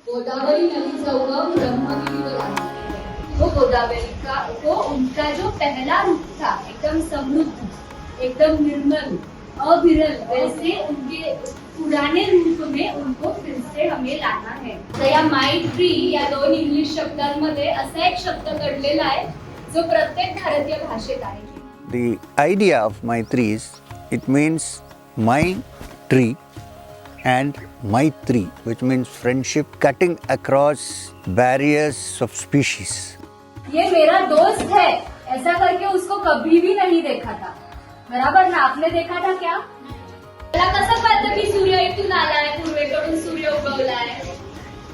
गोदावरी नदी का उगम ब्रह्मगिरी में आता है। वो गोदावरी का वो उनका जो पहला रूप था, एकदम समृद्ध, एकदम निर्मल, अविरल, वैसे उनके पुराने रूप में उनको फिर से हमें लाना है। तर या मैत्री या दोन इंग्लिश शब्दांमध्ये असा एक शब्द घडलेला आहे जो प्रत्येक भारतीय भाषेत आहे. The idea of Maitri is, it means my tree and Maitri, which means friendship cutting across barriers of species. ये मेरा दोस्त है ऐसा करके उसको कभी भी नहीं देखा था. बराबर ना? आपने देखा था क्या? मला कसं कळतं की सूर्य इथून आलाय, पूर्वेकडून सूर्य उगवलाय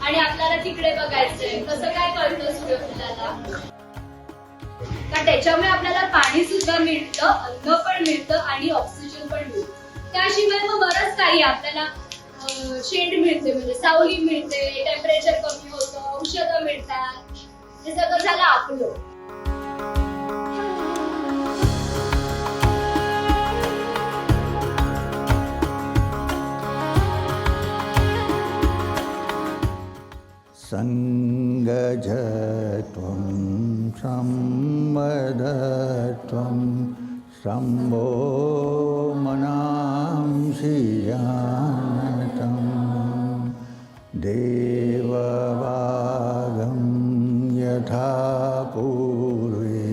आणि आपल्याला तिकडे बघायचंय? कसं काय कळतं सूर्यफुलाला? का त्याच्यामुळे आपल्याला पाणी सुद्धा मिळतं, अन्न पण मिळतं आणि ऑक्सिजन पण मिळतं. त्याशिवाय मग बरंच काही आपल्याला शेड मिळते, म्हणजे सावली मिळते, टेम्परेचर कमी होतं, औषधं मिळतात. हे सगळं झालं आपलं. Sangajatvam sammadhatvam sambho manamsi janatam devavagam yatha purve